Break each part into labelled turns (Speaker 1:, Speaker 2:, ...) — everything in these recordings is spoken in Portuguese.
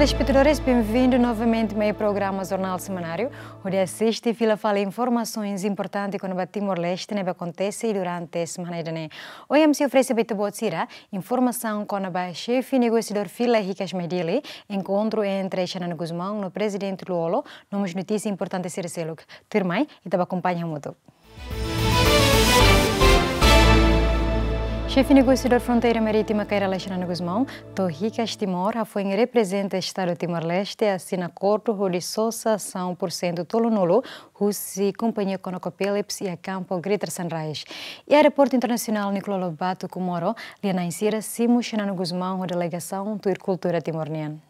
Speaker 1: Telespectadores, bem-vindo novamente ao meu programa Jornal Semanário, onde assiste e fala informações importantes quando o Timor-Leste acontece durante a semana. Hoje me oferece a informação com o chefe negociador Fila Ricas Medili, encontro entre Xanana Guzmão e o presidente Luolo, nomes notícias importantes ser seluk. Turmai, e te acompanha muito. Chefe negociador fronteira marítima Kairala Xanana Guzmão, Torricas Timor, foi representa o Estado de Timor-Leste, assina acordo de associação por cento tolo nulo, Russi, Companhia ConocoPhillips e a Campo Greater Sunrise. E a aeroporto internacional Nicolau Lobato Comoro, Liana Insira, Simo Xanana Guzmão, a delegação da cultura timorniana.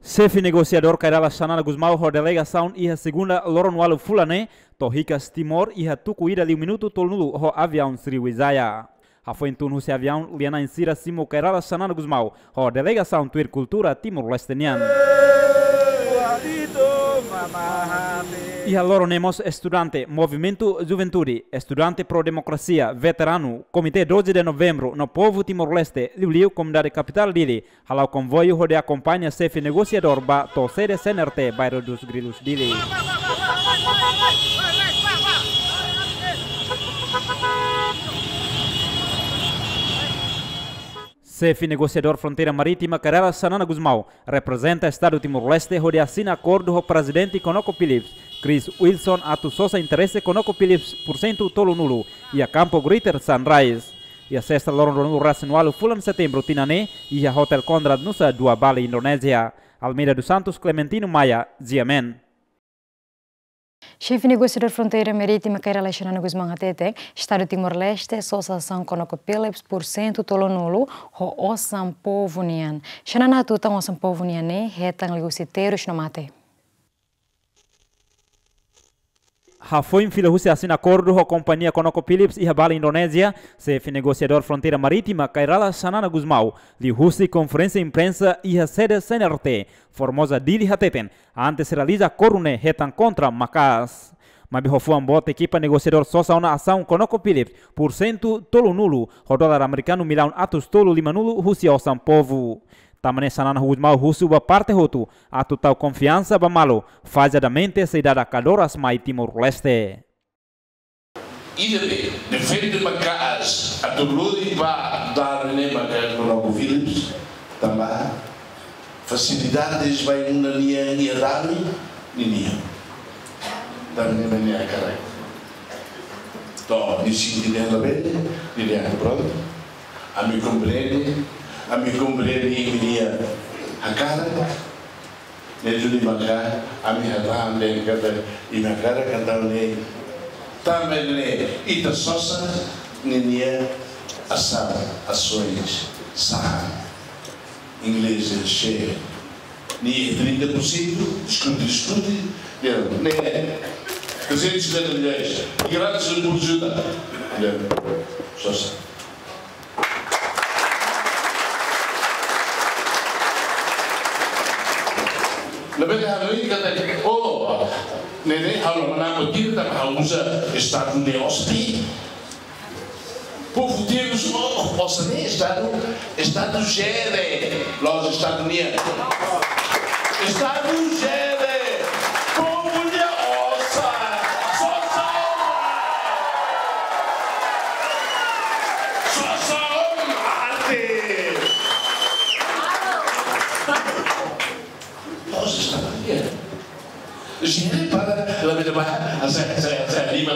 Speaker 2: Chefe negociador Kairala Xanana Guzmão, a delegação e a segunda Loronwalo Fulane, Torricas Timor e a tucuída de minuto tolnulo o avião Sri Wijaya. A foi em turno se avião Liana Insira Simo Kairala Xanana Guzmão, a delegação da cultura timor-lesteniana. E a Loronemos estudante, Movimento Juventude, estudante pro democracia, veterano, Comitê 12 de novembro, no povo Timor-Leste, Liu, comunidade capital dele, o convoio de acompanha chefe negociador ba torcida CNRT, bairro dos Grilos dele. Chefe negociador fronteira marítima Kairala Xanana Guzmão representa o Estado Timor-Leste onde assina acordo com o presidente ConocoPhillips, Chris Wilson, atu sosa interesse ConocoPhillips por cento tolo nulo e a Campo Greater Sunrise. E a sexta Loron Racional Fulan setembro Tinane e a Hotel Conrad Nusa Dua Bali, Indonésia. Almeida dos Santos, Clementino Maia, Ziamen.
Speaker 1: Chefe negociador fronteira marítima Kairala Xanana Guzmão Atete, Estado Timor-Leste, Associação ConocoPhillips por cento tolo nulo, o Osam Povo Nian. Xanana tutan Osam Povo Nian, retan negociateiros no mate.
Speaker 2: Foi em fila Rússia assina acordo com a companhia ConocoPhillips e a Bali Indonésia, chefe negociador fronteira marítima Kairala Xanana Guzmão, de Rússia conferência imprensa e a sede CNRT, Formosa Dili Hateten, antes realiza corune retan contra Macas. Mas foi um bote equipa negociador sosa uma ação ConocoPhillips por cento tolo nulo, o dólar americano milhão atos tolo lima nulo Rússia ao São Povo. Tamane Xanana Guzmão Russo ba parte hotu, a total confiança ba malo, fazadamente se dá cadoras mai Timor-Leste.
Speaker 3: Iedereen, de Macas, a Toludi ba dar ne Macas ConocoPhillips, também facilidades vai uma linha e dali, linha. Também vai a cara. Então, nesse dia da bele, dia pronto, a me compreende iria a cara, ne juli maka, a me hadam ne kada e na cara cantar ne, também ne ita sosa ne asa ações sa inglês cheio, ni 30% discute, ne 250 milhões, e grátis por ajuda, sosa. Lebih hari kata oh nenek kalau menang begitu tak hausa estado de hosti povo temos osane estado gere los Estados Unidos estado gere povo de ossa sosa mate Jadi para lebih depan saya lima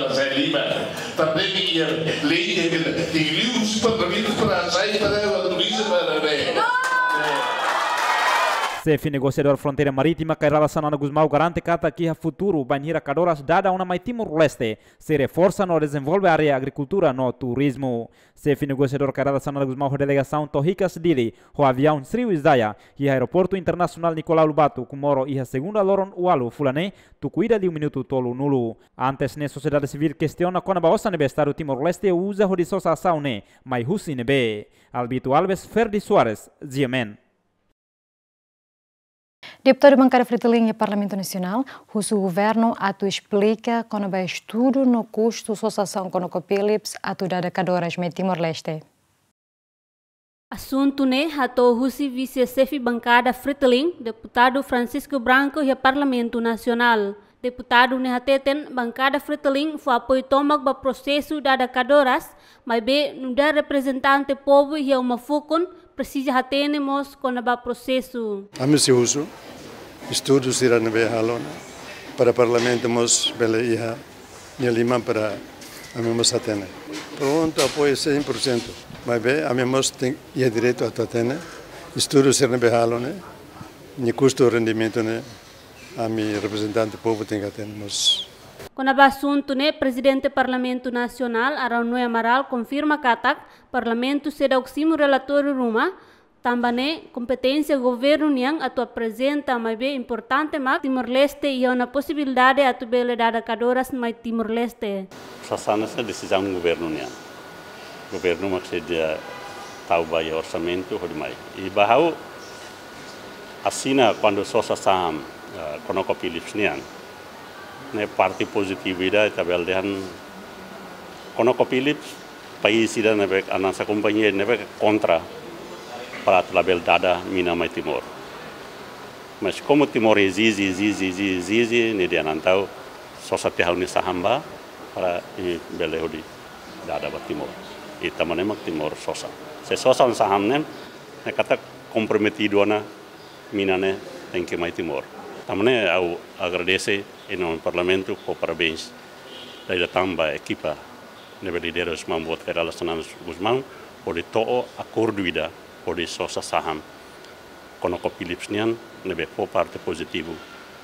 Speaker 3: tapi dia lei de livros para livros para sair para turismo para
Speaker 2: Chefe negociador fronteira marítima Kairala Xanana Guzmão garante que a futuro banhira cadoras dada uma mai Timor-Leste se reforça no desenvolve a área agricultura no turismo. Chefe negociador Kairala Xanana Guzmão delegação Torricas dili, o avião Sri Wijaya e o aeroporto internacional Nicolau Lobato Comoro e a segunda Loron Ualu Fulane tucuída de minuto tolo nulo. Antes ne sociedade civil questiona quando a baossa nebe Estado Timor-Leste usa o de sosa ação ne, mai Husi nebe. Albito Alves Ferdi Soares, Ziamen.
Speaker 1: Deputado bancário Fratelinha Parlamento Nacional, o governo atu explica quando vai estudo no custo associação ConocoPhillips atu dada cadoras me Timor-Leste.
Speaker 4: Assunto ne hatou husi vice-chefe bancada Fretilin, deputado Francisco Branco e Parlamento Nacional. Deputado ne hateten bancada Fretilin foi apoio tomak ba processo da cadoras, mas be não dá representante povo e uma focon precisa hatenemos com ba processo.
Speaker 5: A mim se uso estudos irá na behalona para parlamento mos bela iha nilima para a mim mos hatene. Pronto, apoio 100%. Mas bem, a mim mos tem direito a hatene. Estudos irá na behalona, ni custo rendimento ne. A mi representante povo tem que atendermos.
Speaker 4: Com o assunto, né, presidente do Parlamento Nacional, Araunoe Amaral, confirma que o Parlamento será o último relatório Ruma, também né, competência do governo Niang atu apresenta, mas bem importante, mas Timor-Leste e uma possibilidade atu bela dada cadoras mais Timor-Leste.
Speaker 6: Sasana essa decisão do governo Niang. O governo maksudnya tahu bayar orçamento, ou demais. E bahau assina quando só saham ConocoPhillips nian, ne parte positiva tabel dehan ConocoPhillips país ida nebek anasa companhia nebek contra para label dada mina mai Timor. Mas como Timor exige ne dia nantau só satu ni sahamba para belehudi dada ba Timor. E tamane mak Timor sosa. Se sosa saham ne kata comprometido na mina ne tem que mai Timor. Também eu agradeço no Parlamento por parabéns da também a equipa de líderes membuat Federal Sanana Guzmão por todo acordo ida por isso saham ConocoPhillips nian nebe por parte positivo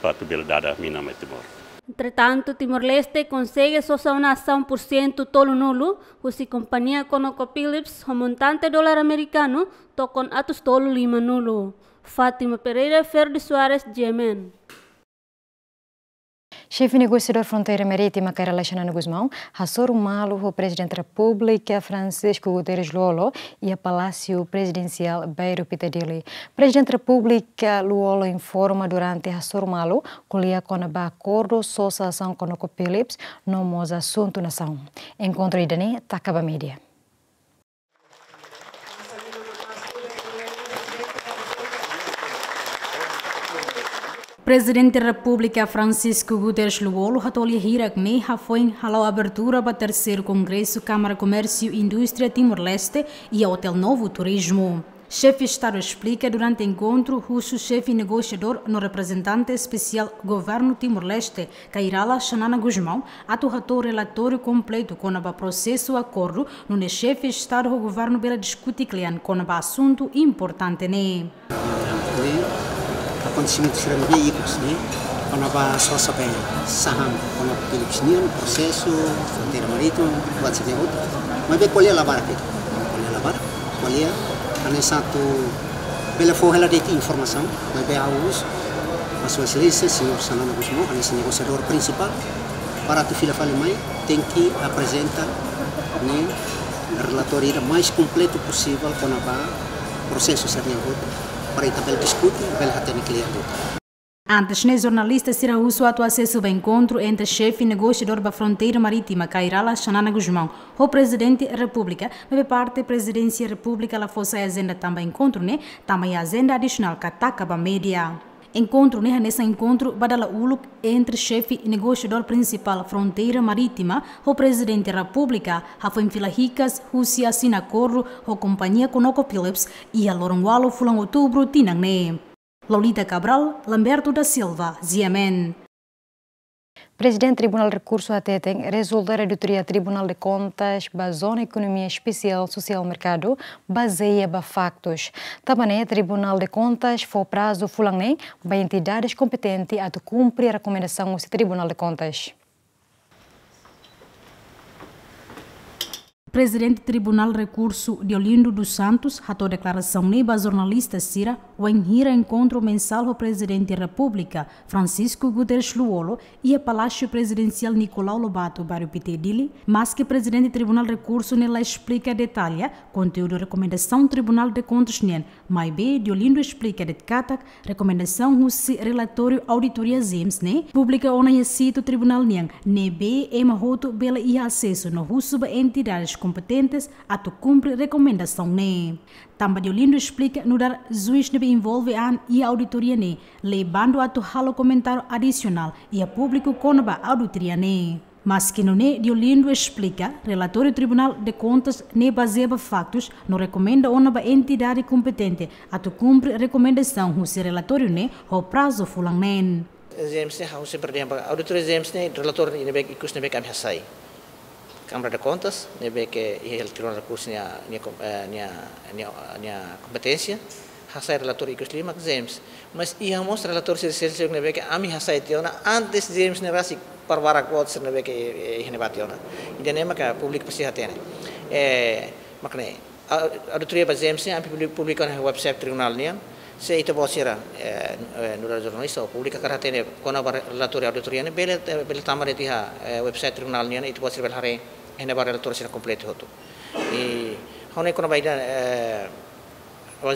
Speaker 6: para tu beldada mina mai Timor.
Speaker 4: Entretanto, Timor-Leste consegue só uma ação por cento tolo nulo, se companhia ConocoPhillips, o montante dólar americano, tocam atos tolo 5 nulo. Fátima Pereira, Ferdi Soares, Yemen.
Speaker 1: Chefe negociador fronteira marítima Kairala Xanana Guzmão, Hassor Malo, o presidente da República Francisco Guterres Luolo e a Palácio Presidencial Beiro Pitadili. Presidente da República Luolo informa durante Hassor Malo colia com a acordo associação com o ConocoPhillips no mos assunto nação. Encontro idane Takaba Media.
Speaker 7: Presidente da República Francisco Guterres Luolo hatoli hirak ne foi halau abertura para terceiro Congresso Câmara Comércio e Indústria Timor-Leste e a Hotel Novo Turismo. Chefe de Estado explica durante o encontro o chefe negociador no representante especial Governo Timor-Leste, Kairala Xanana Guzmão, atuou relatório completo com o processo acordo no chefe de Estado do Governo pela discutir com o assunto importante ne.
Speaker 8: Acontecimento será veículos, né? Quando a só saber saham, quando a Phillips nian processo fronteira marítima, pode ser outro. Mas bem colher lavar aqui, colher lavar, colher, ane satu bela forra ela de informação, mas bem a uso, a sua excelência, senhor Sanana Guzmão, ane negociador principal, para tu filha fale mais, tem que apresentar, né, relatório mais completo possível quando a processo ser outro. Para também discutir,
Speaker 7: Antes, os jornalistas será o seu acesso ao encontro entre chefe e negociador da fronteira marítima Kairala Xanana Guzmão, o presidente da República, mas parte da presidência da República, ela fosse a agenda também encontro, né? Também a agenda adicional que ataca a mídia. Encontro, né? Nesse encontro, badala uluk entre chefe e negociador principal fronteira marítima, o presidente da República, Rafael Filahicas, Rússia assina acordo com a companhia ConocoPhillips e a Lorongualo fulang outubro tinangne. Lolita Cabral, Lamberto da Silva, Yemen.
Speaker 1: Presidente do Tribunal de Recurso ATETEN resulta da auditoria Tribunal de Contas da Zona Economia Especial Social Mercado baseia ba factos. Também o Tribunal de Contas foi prazo fulangné para entidades competentes a cumprir a recomendação do Tribunal de Contas.
Speaker 7: Presidente do Tribunal de Recurso Deolindo dos Santos, a declaração neba jornalista Cira, o enhira encontro mensal com o Presidente da República, Francisco Guterres Luolo, e a Palácio Presidencial Nicolau Lobato, Bairro Pitedili, mas que o Presidente do Tribunal de Recurso nela explica detalhe, conteúdo da recomendação do Tribunal de Contas nien, mas bem, Deolindo explica de catak, recomendação o relatório auditoria ZEMS, né? Pública ona o Tribunal nien, nebe e mahoto bela e acesso no russo ba entidades competentes a cumprir recomendação né. Também Diolindo explica no dar juiz nebe envolve e a auditoria ne, levando a halo comentário adicional e a público conaba auditoria ne. Mas que não é, Diolindo explica, relatório Tribunal de Contas ne baseia factos, não recomenda uma entidade competente a cumprir recomendação o relatório ne o prazo fulang nen.
Speaker 8: James ne hau sempre dia auditoria James ne relator ne bek ikus ne bek kami hasai. Câmara de Contas ne bek el Tribunal de Contas nia competência hasai relator ikus lima James. Mas ia mostra relator se ne bek ami hasai tiona antes James ne rasik parwarak wot se ne bek hene bationa. Ide ne maka publik pasti hatene. Makne auditoria ba James ne ami publikan na website tribunal nian. Se itu bosira nura jornalista o publika karatene kona relatori auditoria ne bele tamare tiha website tribunal ne itu bosira belhare hene bar relatori sina completo hoto e hone kona baida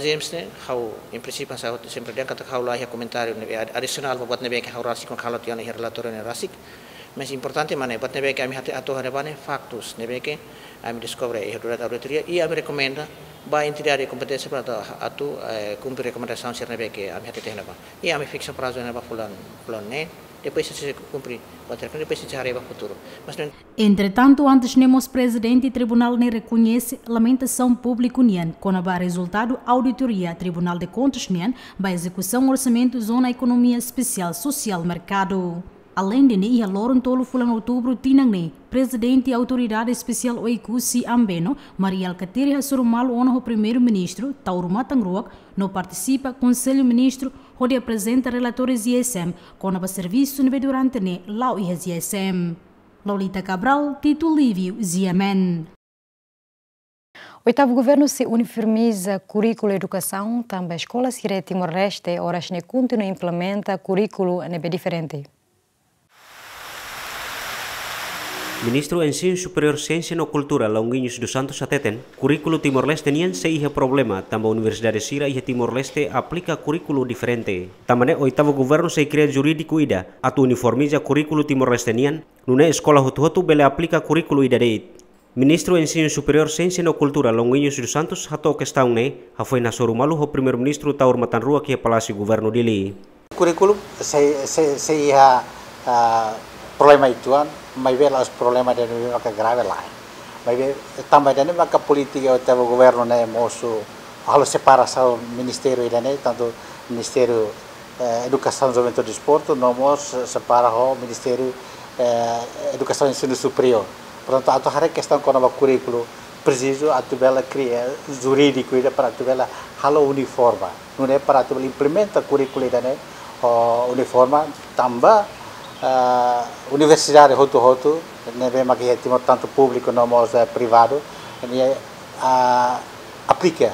Speaker 8: James ne hau in princípio sa hoto sempre dia kata hau lah comentário adicional buat nebe ke hau rasik kon kalau tiane relatori ne rasik mas importante mane buat nebe ke ami hati ato harebane factus nebe ke ami discover e auditoria e ami recomenda ba entidade competência para atu cumprir recomendação ser nebe que ami hati tehna ba e ami fixa prazo ne ba fulan ne depois se cumprir depois se hareba futuro mas
Speaker 7: entretanto antes nemos presidente tribunal ne reconhece lamentação público nian com a resultado auditoria Tribunal de Contas nian ba execução orçamento zona economia especial social mercado. Além de ne, Loron Tolo fulang outubro tinang ne, presidente e autoridade especial OICUSI Ambeno, Maria Alcateri Hassurumalo ona o primeiro-ministro, Tauro Matangroak, no participa Conselho Ministro, onde apresenta relatores ISM, com a serviço nebe durante ne, lau IHS ISM. Lolita Cabral, Tito Lívio, ZMN.
Speaker 1: Oitavo governo se uniformiza currículo educação, também a escola Sire Timor-Leste, horas ne continua implementa currículo nebe diferente.
Speaker 9: Ministro Ensino Superior Ciência e Cultura Longuinhos dos Santos Ateten, currículo Timor-Leste nian se ihe problema, também a Universidade Sira e Timor-Leste aplica currículo diferente. Também oitavo governo se cria jurídico ida, atu uniformiza currículo Timor-Leste nian, nune escola hotu bele aplica currículo ida deit. Ministro Ensino Superior Ciência e Cultura Longuinhos dos Santos hato questão ne, foi na Sorumalu o primeiro-ministro Taur Matanrua que é Palácio Governo dele.
Speaker 10: Currículo se ia problema ituan mai vela os problemas de nível que grave lá mai ve também de nível que política o governo né moço a separação ministério e né tanto ministério educação juventude e desporto não mos separa o ministério educação e ensino superior portanto a questão com o currículo preciso a tubela cria jurídico e para a tubela halo uniforme não é para a tubela implementa currículo e né uniforme também universidade hotu nebe maki Timor tanto público como privado ne aplica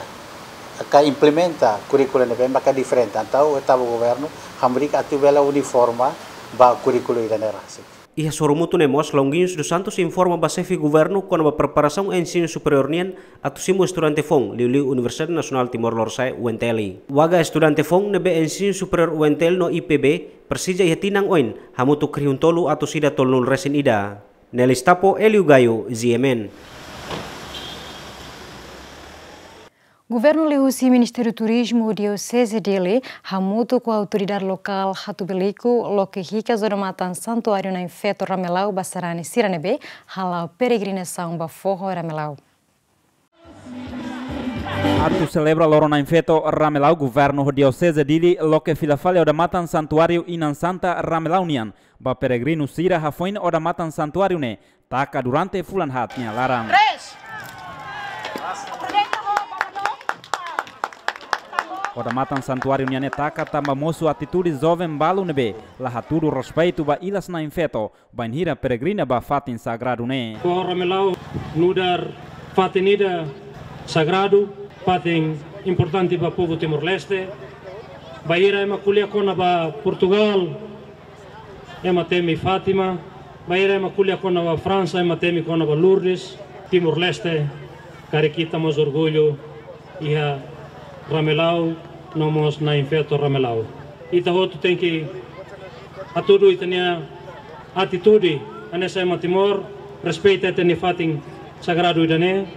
Speaker 10: que implementa currículo nebe maka diferente então o oitavo governo hambrika atubela uniforme ba currículo ida nerasi.
Speaker 9: Ia sorumutu nemos Longuinhos dos Santos informa ba chefe governo com a preparação ensino superior nian atu simo estudante fong liu Universidade Nasional Timor-Leste UNTL. Waga estudante fong nebe ensino superior UNTL no IPB persija ia tinang oin hamutu kriun tolu atu sida tolnul resin ida. Nelistapo Eliu Gayo ZMN.
Speaker 1: Governo Lehusi Ministério do Turismo Diocese dele, hamuto com a autoridade local Hatubelico, lo que rica zona matan santuário na infeto Ramelau Basarani Siranebe, halau peregrinação baforro Ramelau.
Speaker 2: Artu celebra loro na infeto Ramelau Governo Diocese dele, lo que filafale oda matan santuário inan Santa Ramelau nian, ba peregrino sira hafoin oda matan santuário ne, taka durante fulan hatnya larang. Oda matan santuário niane taka tamba moço atitude jovem balu nebe, lah tudo respeito ba ilas na infeto, ba hira peregrina ba fatin sagrado ne.
Speaker 11: Ko Ramelau nudar fatin ida sagrado, fatin importante ba povo Timor-Leste, ba ira ema kulia kona ba Portugal, ema temi Fátima, ba ira ema kulia kona ba França, ema temi kona ba Lourdes, Timor-Leste, carequita mos orgulho, ia Ramelau, nomos na infeto Ramelau. Ita hotu tem que a tudo itania atitude anessa ema Timor, respeita itani fatin sagrado idane,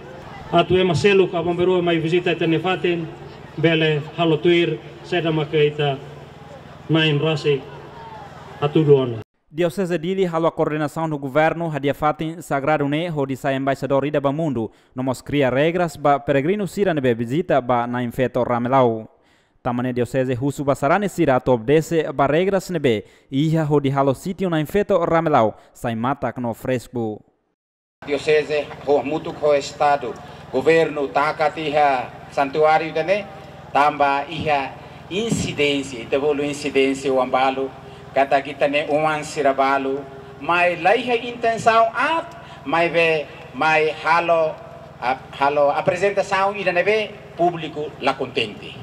Speaker 11: atu ema seluk abang beru mai visita ita nefatin bele halo tuir seda makaita nain rasi atu duona.
Speaker 2: Diocese dili halo a coordenação do governo hadia fatin sagrado ne hodi sa embaixador ida ba mundo nomos cria regras ba peregrino sira nebe visita ba na infeto ramelau. Tamane diocese husu basarane sira to obedece ba regras nebe iha hodi halo sitio na infeto ramelau sai mata no fresco.
Speaker 12: Diocese ho mutu ho estado governo takatiha santuário dane tamba iha incidência devolu incidência o ambalo kata kita ne uman sirabalo mai laiha intenção mai ve mai halo apresentação ida nebe público la contente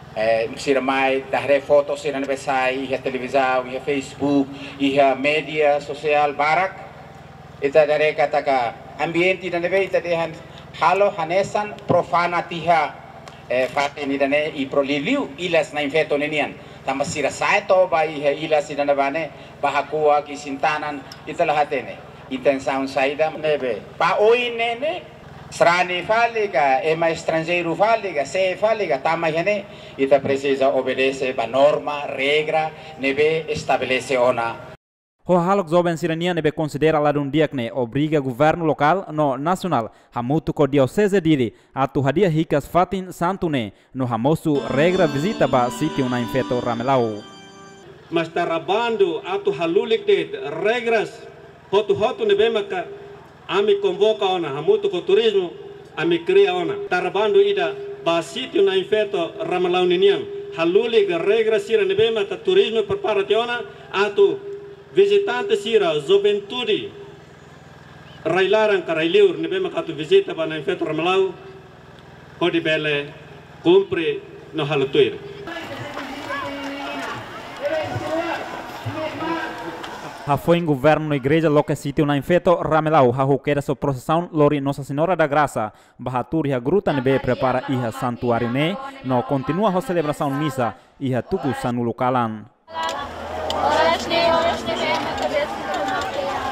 Speaker 12: sira mai dare foto sira nebe sai iha televisão iha Facebook iha media social barak ita dare kata ka ambiente ida nebe ita dehan halo hanesan profana tiha fatin ida ne I proliliu ilas na infeto nenian tama sira sai to ba iha ilas ida nabane bahakua kisintanan ita lahatene intenção saída nebe pa oi nene Srani faliga, ema estrangeiro faliga, se faliga, tama hene, ita precisa obedece ba norma, regra, nebe estabelece ona.
Speaker 2: Ho halok zoben sirania nebe considera lá um dia que obriga governo local no nacional hamutu ko diocese dili atu hadia hikas fatin santo ne no hamosu regra visita ba sitio na infeto ramelau.
Speaker 13: Mas tarabando atu halulik de regras hotu nebe maka ami convoca ona hamutu ko turismo ami cria ona tarabando ida ba sitio na infeto ramelau ninian halulik regras sira nebe maka turismo preparationa atu visitante sira juventude railaran karailiur nebe makatu visita ba na infeto ramelau kodi bele cumpre no halatuir.
Speaker 2: Foi em governo na igreja loca sítio na infeto ramelau queda sua procissão lori Nossa Senhora da Graça bahaturi a gruta nebe prepara iha santuário ne no continua a celebração missa iha tuku sanu lokalan.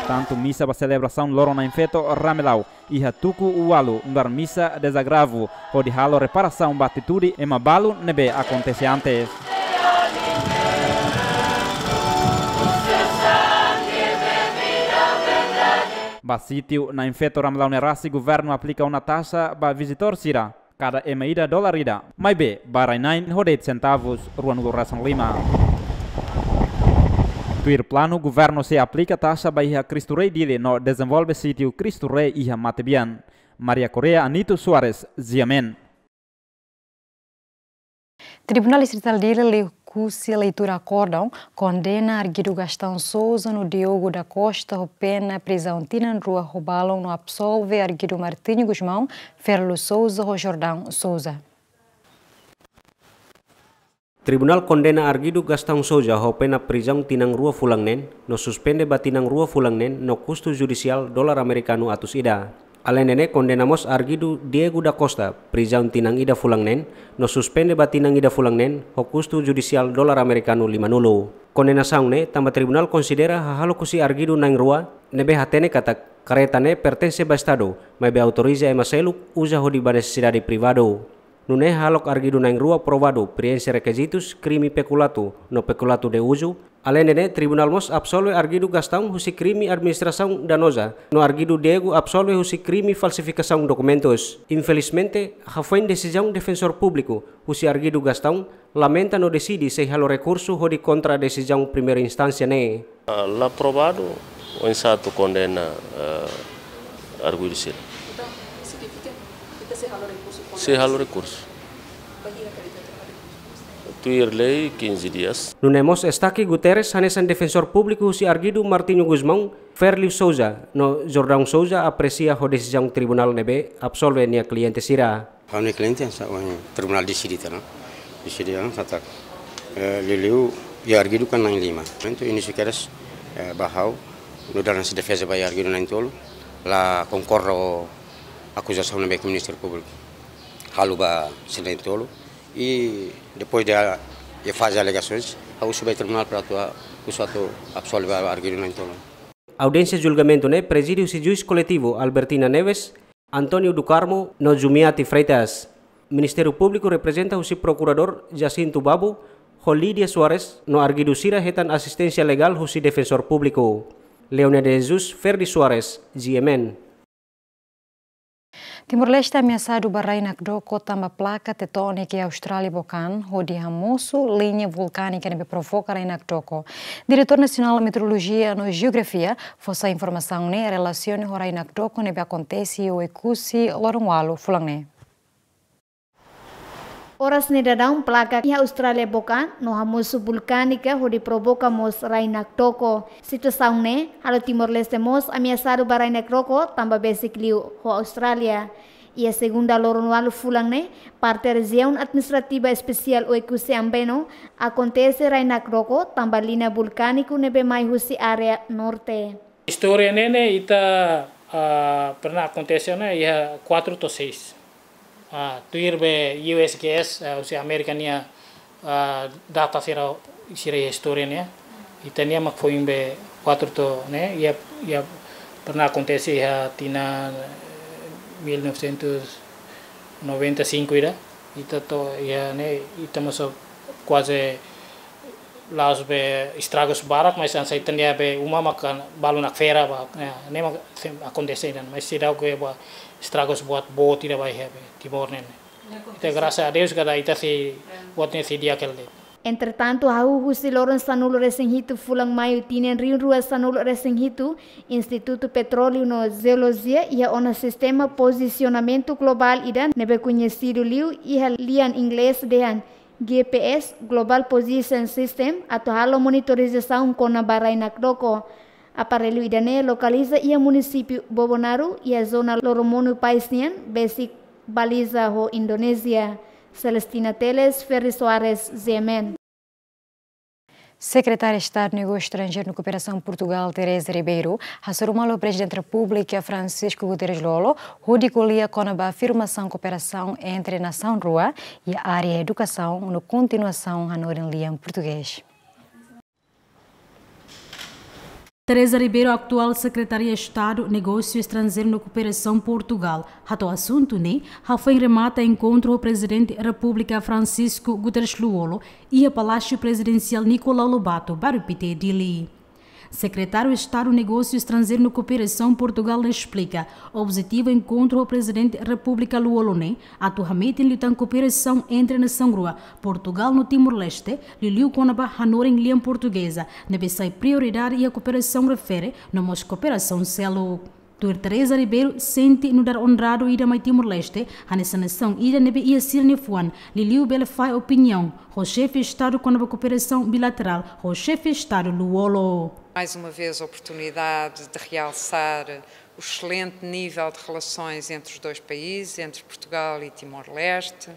Speaker 2: Tanto missa ba celebração loro na infeto ramelau iha tuku ualu ndar missa desagravo odi halo reparação batitude e mabalu nebe acontece antes. Ba sítio na infeto ramelau nerasi governo aplica uma taxa ba visitor sira cada emaida dólar ida mai be barai 9 hodet centavos ruan luração lima. Tuir plano governo se aplica taxa ba iha Cristo Rei dile no desenvolve sítio Cristo Rei iha Matebian. Maria Correa Anito Soares Ziamen.
Speaker 1: Tribunal Distrital dele se a leitura acordam condena Arguido Gastão Souza no Diogo da Costa o pena prisão tinan rua Robalão no absolve Arguido Martinho Guzmão Ferlo Souza o Jordão Souza.
Speaker 9: Tribunal condena Arguido Gastão Souza o pena prisão tinang rua fulangnen no suspende batinang rua fulangnen no custo judicial dolar americano atus ida. Além nene condenamos Arguido Diego da Costa prisão tinang ida fulangnen no suspende batinang ida fulangnen o custo judicial dolar americano 5 nulo. Condenação ne tamba tribunal considera hahalo kusi Arguido nang rua nebe hatene kata careta ne pertence ba estado mas be autoriza emaselu usa ho di necessidade privado. Nune halok Arguido nang rua provado preenche requisitos crime peculato no peculato de uso. Além nene tribunal mos absolve Arguido Gastão husi crime administração danosa no Arguido Diego absolve husi crime falsificação documentos. Infelizmente foi decisão defensor público husi Arguido Gastão lamenta no decide se halo recurso hodi contra decisão primeira instância ne.
Speaker 14: Lá provado o insato condena Arguido Sila.
Speaker 15: Significa que se halo recurso?
Speaker 14: Se halo recurso. Tuir lei 15 dias.
Speaker 9: Nunemos Estaqui Guterres hanesan defensor público si Arguido Martinho Guzmão Ferli Souza no Jordão Souza aprecia a decisão tribunal nebe absolve nia cliente sira.
Speaker 16: Kami cliente sa tribunal decidi tá, decidi kata liliu ya Arguido kan nang 5. Então ini sekeras bahau no dalam defesa ba Arguido nang tolo la concorro acusação nebe Ministério Público. Halu ba sila tolo. E depois de fazer alegações, a USB Tribunal para atuar, o suato absolve a Arguido na Audiência
Speaker 9: de julgamento, né? Presídio se juiz coletivo Albertina Neves Antônio do Carmo, no Jumiati Freitas. Ministério Público representa o procurador Jacinto Babu, Lídia Soares, no arguidusira hetan assistência legal o defensor público. Leone de Jesus, Ferdi Soares, GMN.
Speaker 1: Timor-Leste ameaçado Bahrein Nakdoko tamba placa tectônica e Austrália Bocan, onde Hamoso, linha vulcânica que provoca Bahrein Nakdoko. Diretor Nacional de Meteorologia e Geografia, fosse a informação em relação ao Bahrein Nakdoko que acontece e o ecusi Lorongwalu Fulangne.
Speaker 17: Oras nedadang placa e Austrália Bocan no Hamoso vulcânica onde provoca mos Bahrein Nakdoko. Situação ne, halo Timor-Leste mos ameaçado Bahrein Nakdoko tamba basically ho Austrália. E a segunda Lorongwalu Fulangne, parte região administrativa especial o ecusi ambeno, acontece Bahrein Nakdoko tamba linha vulcânico nebe mai husi área norte.
Speaker 18: História nene ita pernah acontecer na ia 4 to 6. Tuir be USGS, usia Amerika nia data sira história nia. Itania mak foi be 4 to ne ia pernah acontecer ia tina 1995 ira. Ita to ia ne ita masuk quase laos be estragos barak, mas ansa itania be uma makan balu nak fera ba ne mak acontecer dan, mas sira que ba estragos buat bot tidak baik Timor nene. Kita graças a Deus kada ita si buat nesse dia aquele.
Speaker 17: Entretanto, hau husi loron sanulo resenhitu fulang maio tinen rin rua sanulo resenhitu Instituto Petróleo no Geologia e ona sistema posicionamento global ida nebe conhecido liu e lian inglês dean GPS Global Position System atau halo monitorização com a Bahrein Nakdoko. Aparelho idane localiza ia município Bobonaru e a zona Loromono Paisnian, basic baliza ho Indonésia. Celestina Teles, Ferri Soares, ZMN.
Speaker 1: Secretária de Estado de Negócios Estrangeiros e Cooperação Portugal, Teresa Ribeiro, assumiu o Presidente da República, Francisco Guterres Lolo, radicalia com a afirmação de cooperação entre a Nação Rua e a área de educação, na continuação da Liam português.
Speaker 7: Teresa Ribeiro, atual secretária de Estado, Negócio Estrangeiro e Cooperação Portugal. O assunto foi remata encontro o presidente da República Francisco Guterres Lolo e o Palácio Presidencial Nicolau Lobato, Barupite Dili. Secretário de Estado Negócio Estrangeiro e Cooperação Portugal explica o objetivo encontro o presidente da República Luolone, atualmente em luta cooperação entre a Nação Rua, Portugal no Timor-Leste, Liliu Conaba Hanor em língua portuguesa, nebe sai prioridade e a cooperação refere, nomos cooperação celo. Teresa Ribeiro sente no dar honrado ida mai Timor-Leste, a nessa nação ida nebe ia sirne fuan, Liliu bele faz opinião, o chefe de Estado com a cooperação bilateral, o chefe de Estado Luolo.
Speaker 19: Mais uma vez a oportunidade de realçar o excelente nível de relações entre os dois países, entre Portugal e Timor-Leste.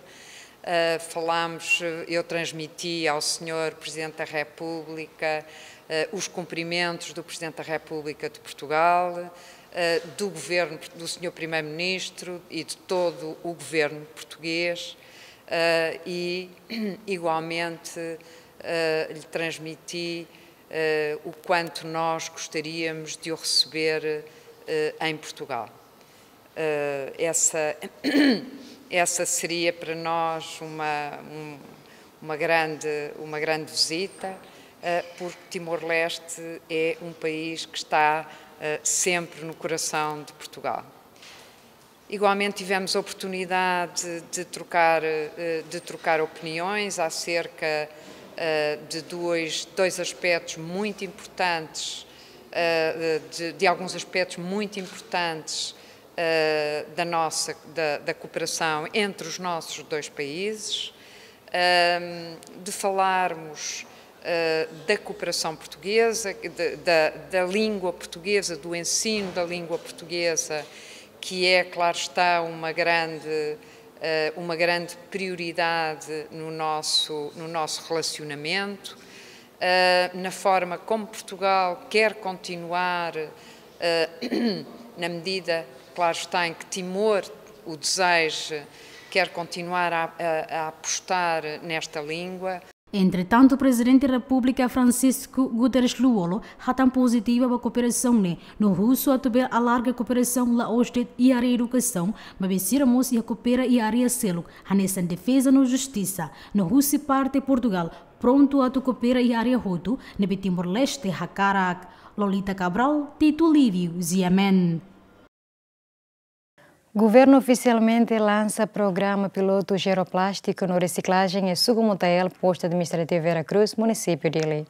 Speaker 19: Eu transmiti ao Sr. Presidente da República os cumprimentos do Presidente da República de Portugal, do Governo, do Sr. Primeiro-Ministro e de todo o Governo português e, igualmente, lhe transmiti o quanto nós gostaríamos de o receber em Portugal. Essa seria para nós uma grande visita, porque Timor-Leste é um país que está sempre no coração de Portugal. Igualmente tivemos a oportunidade de trocar opiniões acerca de dois aspectos muito importantes, de alguns aspectos muito importantes da cooperação entre os nossos dois países, de falarmos da cooperação portuguesa, da língua portuguesa, do ensino da língua portuguesa, que é, claro está, uma grande prioridade no nosso relacionamento, na forma como Portugal quer continuar, na medida, claro está, em que Timor o deseja, quer continuar a apostar nesta língua.
Speaker 7: Entretanto, o presidente da República Francisco Guterres Luolo hatan positiva a cooperação no russo a também alarga a cooperação lá oeste e área educação, mas vesiramos e a coopera e área selo, nessa defesa no justiça, no russo parte Portugal, pronto a coopera e área roto, no Timor-Leste, Hakarak, Lolita Cabral, Tito Lívio, Ziamen.
Speaker 1: Governo oficialmente lança programa piloto geroplástico no reciclagem em Sucumutael, posto administrativo Veracruz, município de Ilê.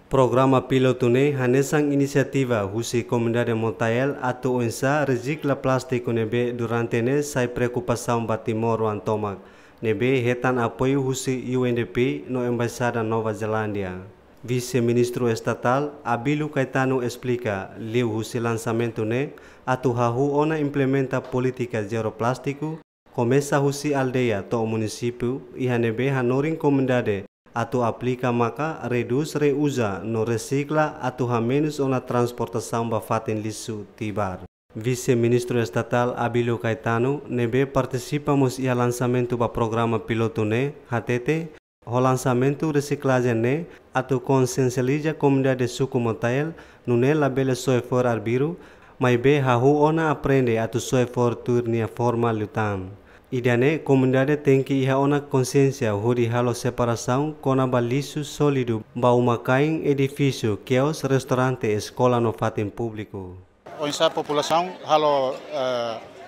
Speaker 20: Programa piloto ne hanesang inisiativa husi comunidade Montael atau onsa recicla plástico nebe durante ne sai preocupação batimor wan tomak nebe hetan apoio husi UNDP no embaixada Nova Zelândia. Vice-ministro estatal Abilu Caetano explica liu husi lançamento ne atu hahu ona implementa política zero plástico começa husi aldeia to município e hanebe hanoring comunidade atu aplica maka reduz reusa no recicla atu ha menos ona transportação bafatin lisu tibar. Vice-ministro estatal Abilu Caetano nebe participamos ia lançamento ba programa piloto ne hatete o lançamento reciclagem ne atu consciencializa comunidade Sucumutael nune labele soe for arbiru mas be hahu ona aprende atu soe for turnia formal lutan. Idane comunidade tem que ia ona consciência huri halo separação kona balisu sólido ba umakain edifício, quios, restaurante, escola no fatin público.
Speaker 21: Essa população halo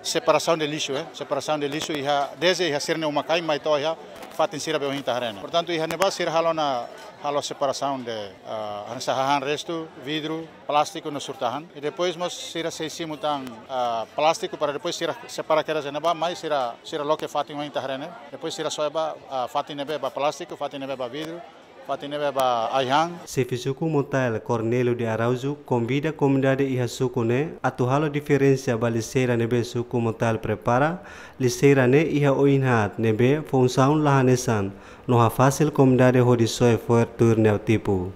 Speaker 21: separação de lixo, separação de lixo ia desde ia ser uma cai mais to ia fatin sira be hinta harena. Portanto ia neba sir halo na halo separação de hansahan resto, vidro, plástico no surtahan e depois mas sira se simutan plástico para depois sira separa que era neba mais sira lo que fatin hinta harena. Depois sira soeba fatin nebe ba plástico, fatin nebe ba vidro.
Speaker 20: Se Suku Montael Cornélio de Araujo convida a comunidade e a suku ne atu halo diferença ba liceira nebe Suku Montael prepara liceira ne e a oinhat nebe função lahanesan no ha fácil comunidade hodi soe for turneu tipo.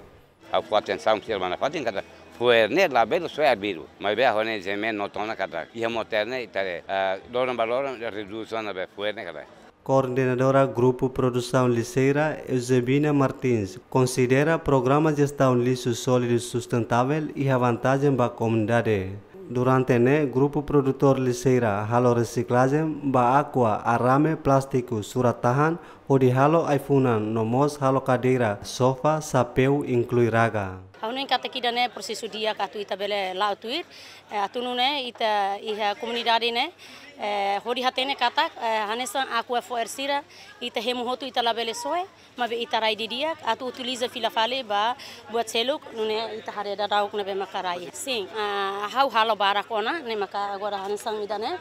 Speaker 22: A atenção se mana fatin kata fuer ne la belo soe arbiru mas be hone zemen notona kata e a moderne itare doran baloran redução na be fuer ne kata.
Speaker 20: Coordenadora Grupo Produção Liceira, Eusebina Martins, considera programa de gestão lixo sólido sustentável e a vantagem para a comunidade. Durante ne Grupo Produtor Liceira, halo reciclagem, ba aqua, arame, plástico, suratahan, odi halo aifunan, nomos halo cadeira, sofá, sapeu, inclui raga.
Speaker 23: Hauno em kata ne prosesu dia katu ita bele lautuir, atunu ne ita iha comunidade ne hori hatene kata hanesan aqua foersira ita hemu hotu ita labele soe, mabe ita rai di dia atu utiliza filafale ba buat seluk nune ita hare da dauk nabe makarai. Sim, hau halo barakona ne maka agora hanesan midane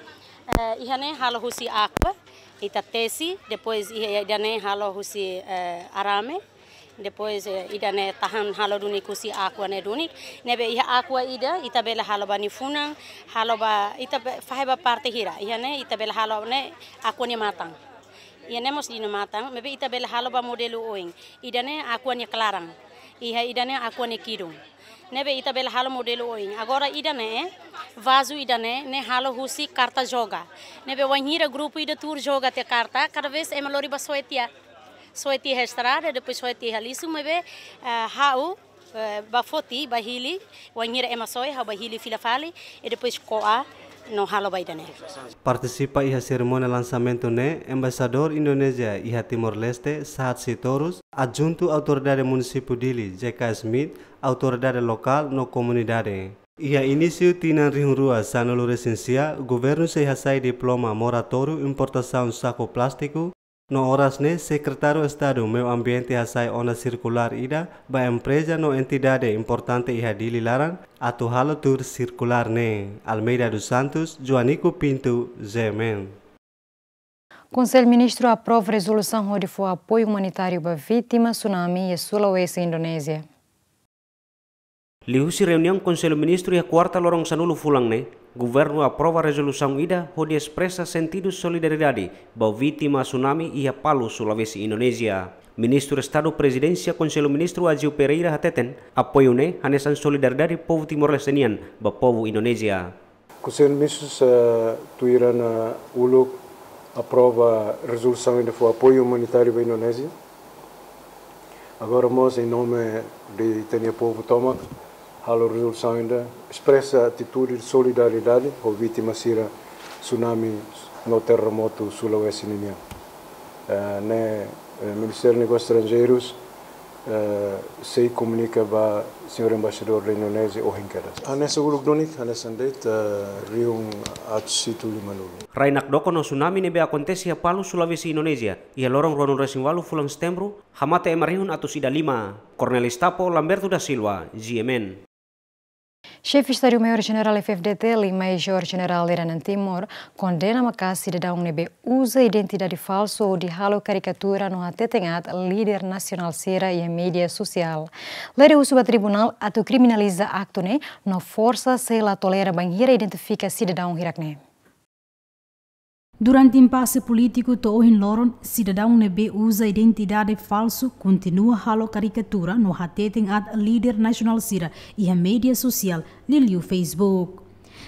Speaker 23: ihane halo husi aqua ita tesi depois ihane halo husi arame. Depois ida ne tahan halo dunik kusi aqua ne dunik nebe iha aqua ida ita bela halo bani funang halo ba ita faheba parte hira iha ne ita bela halo ne aqua ne matang iha ne mos dino matang mebe ita bela halo ba modelo oing ida ne aqua ne clarang iha ida ne aqua ne kirung nebe ita bela halo modelo oing agora ida ne vaso ida ne halo husi carta joga nebe wanhira grupo ida tour joga te carta cada vez é malori ba soetia soeti estrada depois soeti halisu mebe hau bafoti bahili wanhira emasoi ha bahili filafali e depois coa no halo baidane.
Speaker 20: Participa iha cerimônia lançamento ne embaixador Indonésia iha Timor-Leste Sahat Sitorus, adjunto autoridade município Dili J.K. Smith, autoridade local no comunidade. Iha início tinan rihurua sanulu resensia, governo se hasai diploma moratório importação saco plástico. No horas ne, Secretário de Estado Meio Ambiente hasai ona circular ida ba empresa no entidade importante iha Dili Laran atu halo tour circular ne. Almeida dos Santos, Joanico Pinto, Zemen.
Speaker 1: Conselho Ministro aprova resolução onde for apoio humanitário para vítimas tsunami e Sulawesi, Indonésia.
Speaker 9: Lihusi reunião Conselho Ministro e a quarta lorong sanulu fulang ne, governo aprova resolução ida onde expressa sentido solidariedade para vítima tsunami e a Palu, Sulawesi, Indonésia. Ministro Estado Presidência Conselho Ministro Aziu Pereira hateten apoio ne hanesan solidariedade povo Timor-Lestenian para povo Indonésia.
Speaker 24: Conselho Ministro tuiran uluk
Speaker 3: aprova a resolução ainda foi apoio humanitário para a Indonésia. Agora, nós, em nome de Itania Povo Tomac, a resolução ainda expressa a atitude de solidariedade com vítimas do tsunami no terremoto Sulawesi Ninian. No Ministério dos Negócios Estrangeiros, se comunica para o senhor embaixador da Indonésia, Ohinkeras. Nessa urugdonik, nessa andete, riung atsitu limanulu.
Speaker 9: Rainak doko no tsunami nebe acontece a Palu, Sulawesi, Indonesia. Ia lorong ronun resinwalu fulang setembro, hamate emarihun atus ida 5. Cornelis Tapo, Lamberto da Silva, GMN.
Speaker 1: Chefe Estado-Maior-General FFDT e Major-General Iranan Timor condena a cidadão nebe usa identidade falsa ou de halo caricatura no atetengat líder nacional Sira e a mídia social. Lere uso a tribunal atu criminaliza acto ne no força se la tolera banhira identifica cidadão hirakne.
Speaker 7: Durante impasse político, Tohin Loron, cidadão nebe usa identidade falso, continua halo caricatura no hateten ad líder nacional Sira e a mídia social, Liliu Facebook.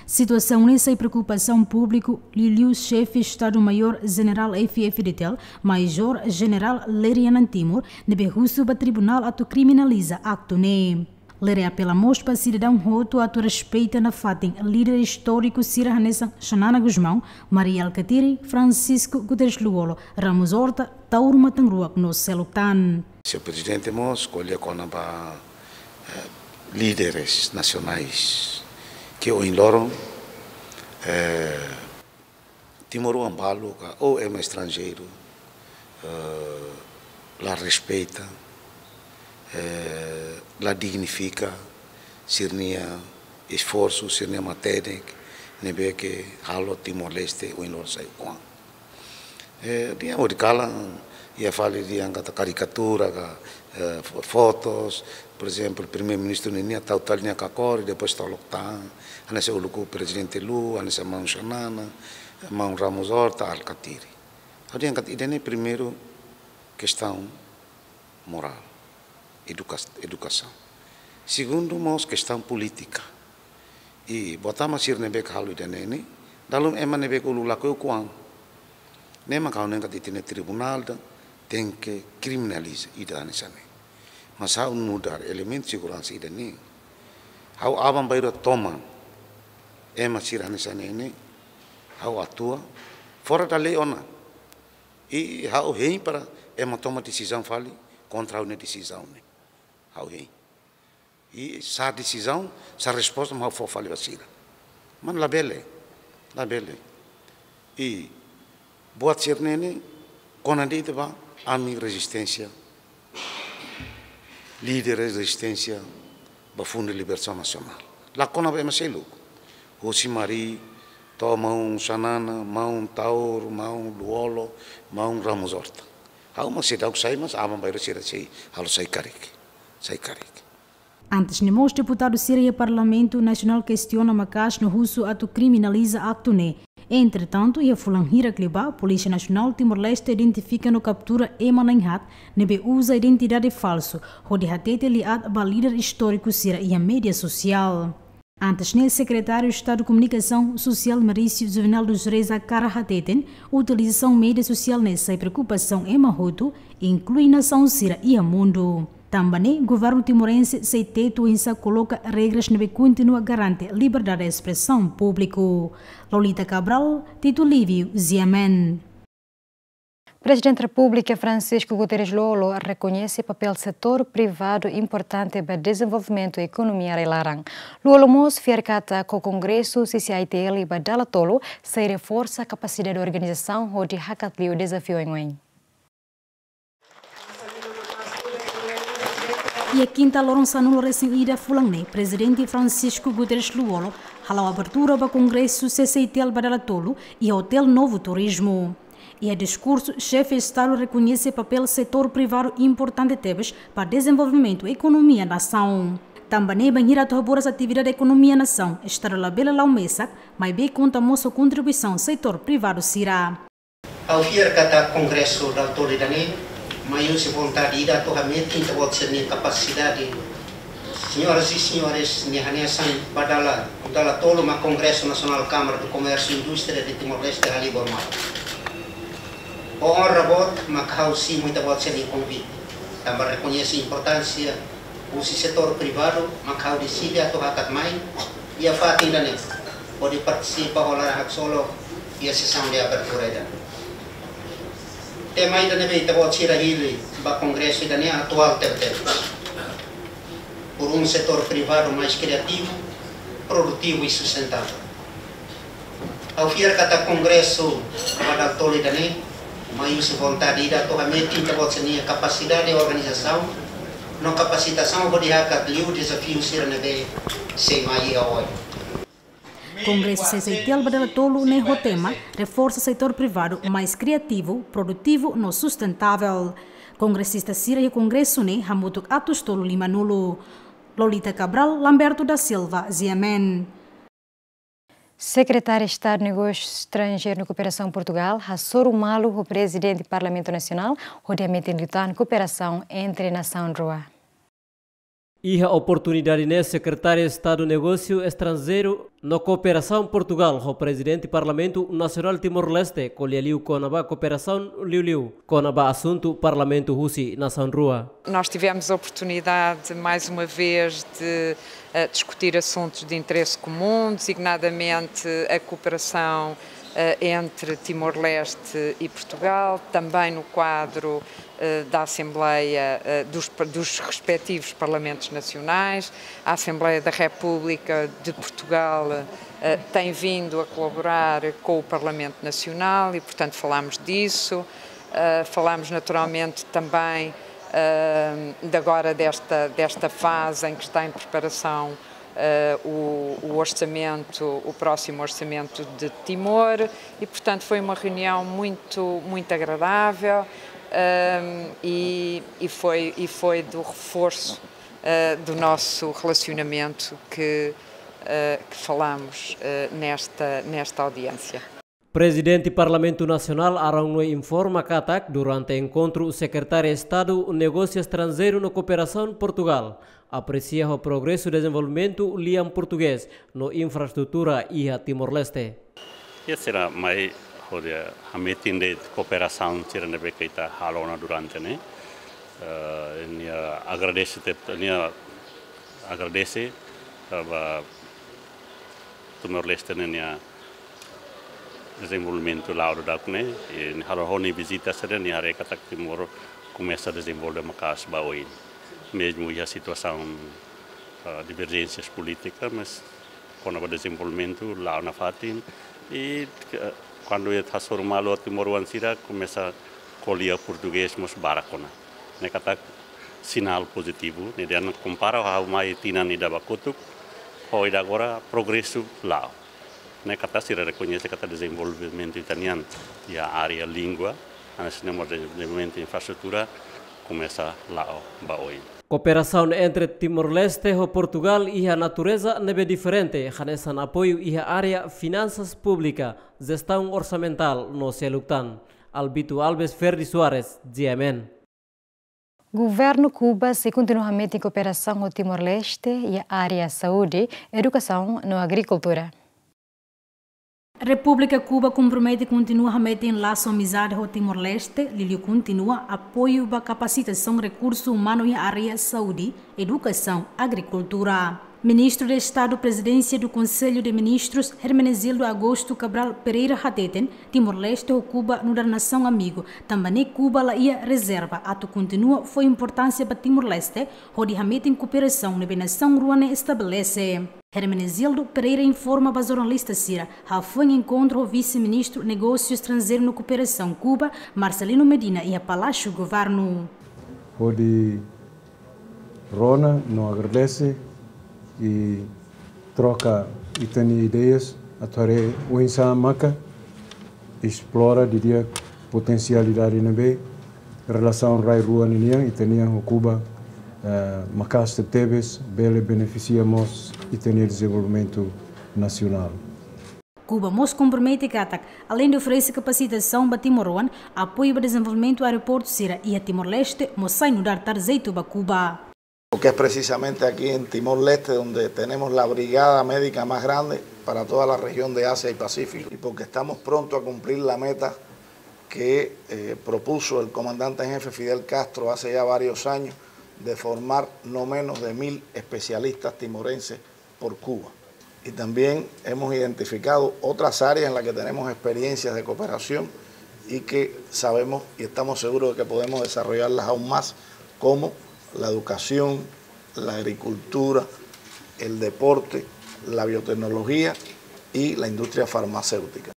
Speaker 7: Situação nessa preocupação público, Liliu chefe Estado-Maior General FFDT, Major General Lerianan Timor, nebe russo ba tribunal atu criminaliza acto ne. Lere apela mostra cidadão roto a respeita na fatem líder histórico Sira Hanessan Xanana Guzmão, Maria Alcatiri, Francisco Guterres Luolo, Ramos Horta, Tauro Matangruak no Selutan.
Speaker 5: Senhor Presidente, nós escolhemos líderes nacionais que o enloram Timor Ambalo ou é um estrangeiro, lá respeita, la dignifica, sirnia esforço, sirnia matéria, nebe que halo Timor-Leste o inor sai com. Dia o de cala ia falar de angata caricatura, fotos, por exemplo, o primeiro-ministro Nenia tal linha Kakori, depois tal Loktan, anesse o luku presidente Lu, anesse Mão Xanana, Mão Ramos Horta, Alcatiri. Dia angata idene primeiro questão moral. Educação. Segundo, nós questão política. E botamos sir nebek halu danene, dalam eman nebek ulu laku kuang. Nema kau nengat itine tribunal tem que criminalizar idane sane. Mas hau mudar elemento segurança idane. Hau abang bayro toma. Ema sir ane sane ne. Hau atua fora da lei ona. E hau hei para ema toma decisão fali contra uma decisão ne. E essa decisão, essa resposta, não foi falha vacina. Mas lá bele. E boa ser nene, quando a gente vai, a minha resistência, líder de resistência, para o Fundo de Liberação Nacional. Lá quando vai mais cedo, Rosimari, Mão Xanana, Mão Tauro, Mão Luolo, Mão Ramos Horta. Há uma cidade que sai, mas há uma bairro que sai, há sai carique.
Speaker 7: Antes, os deputados Sira e o Parlamento Nacional questiona Macas no russo atu criminaliza acto ne. Entretanto, a Fulanhira Kliba, Polícia Nacional Timor-Leste identifica no captura Emananhat, nebe usa identidade falso, onde hatete liad ba líder histórico Sira e a mídia social. Antes, o secretário de Estado de Comunicação Social Marício Juvenal dos Reis Karahateten, utilização mídia social nessa preocupação emahoto, inclui nação Sira e a mundo. Também, o governo timorense se teto em coloca regras que continua a garantir liberdade de expressão pública. Lolita Cabral, Tito Lívio, Ziamen.
Speaker 1: Presidente da República Francisco Guterres Luolo reconhece o papel do setor privado importante para o desenvolvimento da economia relarang. Luolo mos fiarcata com o Congresso CCITL e Badala Tolo se reforça a capacidade da organização onde hakatli o desafio em
Speaker 7: E a quinta Lourenço no recém-ida Fulangne, presidente Francisco Guterres Luolo, halau abertura para o Congresso CCITL Badala Tolo e Hotel Novo Turismo. E a discurso, chefe de Estado reconhece o papel do setor privado importante tebes para o desenvolvimento da economia da nação. Também banhira torbor as atividades da economia da nação, estar lá bela lá mesa, mas bem conta a sua contribuição ao setor privado Sira.
Speaker 8: Ao fiar cada Congresso da autoridade, maior se vontade de atualmente então pode ser capacidade. Senhoras e senhores, Nihanesan Badala Tolo, Congresso Nacional Câmara do Comércio e Indústria de Timor-Leste ali Bormal. O honra bot, Macau sim muita bot sem convite. Também reconhece a importância do setor privado, Macau decide a tocar mais e a fatin da net. Pode participar rolar a solo e a sessão de abertura da. Tema ainda neve bot sira hili ba congresso da net atual terceiro. Por setor privado mais criativo, produtivo e sustentável. Ao vir cada congresso pada toli da net, mais vontade de atualmente tinta a capacidade de organização, não capacitação pode haver o desafio ser neve sem mais hoje.
Speaker 7: Congresso Seceitel Badala Tolo no tema reforça o setor privado mais criativo, produtivo e sustentável. Congressista Sira e Congresso ne Hamutuk Atos Tolo Lima Nulo. Lolita Cabral, Lamberto da Silva, Ziamen.
Speaker 1: Secretário de Estado de Negócios Estrangeiros e Cooperação Portugal, Hassoro Malo, o presidente do Parlamento Nacional, rodeamento em lutar cooperação entre nação e rua.
Speaker 4: E a oportunidade né, secretário de Estado de Negócio Estrangeiro na Cooperação Portugal, o presidente do Parlamento Nacional Timor-Leste, colheu com a cooperação liu com a assunto Parlamento Russi nação rua.
Speaker 19: Nós tivemos a oportunidade mais uma vez de discutir assuntos de interesse comum, designadamente a cooperação entre Timor-Leste e Portugal, também no quadro da Assembleia dos respectivos Parlamentos Nacionais. A Assembleia da República de Portugal tem vindo a colaborar com o Parlamento Nacional e, portanto, falámos disso. Falámos naturalmente também agora desta fase em que está em preparação o orçamento, o próximo orçamento de Timor e, portanto, foi uma reunião muito agradável e foi do reforço do nosso relacionamento que falamos nesta audiência.
Speaker 4: Presidente do Parlamento Nacional Arão informa que durante o encontro o secretário de Estado de Negócios Estrangeiros e Cooperação Portugal aprecia o progresso e desenvolvimento liam português na infraestrutura e a Timor-Leste.
Speaker 6: Ia será mais a meeting de cooperação tira nebe que está halona durante né. Agradece a Timor-Leste né desenvolvimento lá do né e haroni visita seren e are kata Timor começa a desenvolver macas baoi mesmo a situação divergências políticas mas com o desenvolvimento lá na fatin e quando eu Hassoro Malo Timor Wansira começa a colher português mas baracona né kata sinal positivo né dan compara ao mai tinan ida bakutuk foi agora progresso lá né kata sira reconhece kata desenvolvimento italiano e a área língua antes de desenvolvimento infraestrutura começa lá baoi.
Speaker 4: Cooperação entre Timor-Leste e Portugal e a natureza nebe diferente, hanesan apoio e a área finanças públicas, gestão orçamental no Seluctan. Albito Alves Ferdi Soares, GMN.
Speaker 1: Governo Cuba se continuamente em cooperação com Timor-Leste e a área saúde, educação e agricultura.
Speaker 7: República Cuba compromete continua a meter em laço amizade com Timor-Leste, Lili continua apoio para capacitação recursos humanos em área saúde, educação, agricultura. Ministro de Estado Presidência do Conselho de Ministros, Hermenegildo Augusto Cabral Pereira Hateten, Timor-Leste ou Cuba no da nação amigo. Também Cuba lá ia reserva. Ato continua foi importância para Timor-Leste, onde a meta em cooperação na nação ruana estabelece. Hermenegildo Pereira informa para jornalista Cira, a foi encontro o vice-ministro Negócios Estrangeiros e Cooperação Cuba, Marcelino Medina e a Palácio Governo.
Speaker 3: Onde Rona não agradece e troca e tem ideias a tore o maca explora diria potencialidade na be relação rai rua niang e tenia o Cuba macas tebes bele beneficiamos e tem desenvolvimento nacional.
Speaker 7: Cuba mos compromete que além de oferecer capacitação para Timor-Leste, apoio para desenvolvimento do aeroporto Sira e a Timor-Leste, mos sai no dar tarzeito para Cuba.
Speaker 10: Porque es precisamente aquí en Timor-Leste donde tenemos la brigada médica más grande para toda la región de Asia y Pacífico y porque estamos pronto a cumplir la meta que propuso el comandante en jefe Fidel Castro hace ya varios años de formar no menos de 1000 especialistas timorenses por Cuba. Y también hemos identificado otras áreas en las que tenemos experiencias de cooperación y que sabemos y estamos seguros de que podemos desarrollarlas aún más, como la educación, la agricultura, el deporte, la biotecnología y la industria farmacéutica.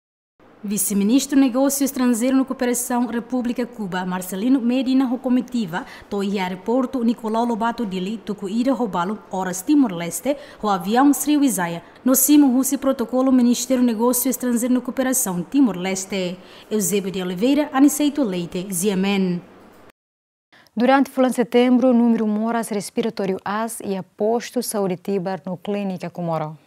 Speaker 7: Vice-ministro do Negócio Estrangeiro na Cooperação República Cuba, Marcelino Medina, a comitiva, do aeroporto Nicolau Lobato Dili, Tucuíra Robalo, horas Timor-Leste, o avião Sri Wisaya, no cimo Rússia protocolo Ministério do Negócio Estrangeiro na Cooperação Timor-Leste. Eusébio de Oliveira, Aniceito Leite, Ziemen.
Speaker 1: Durante o setembro, o número de moras respiratório AS e posto saúde Tibar no Clínica Comoro.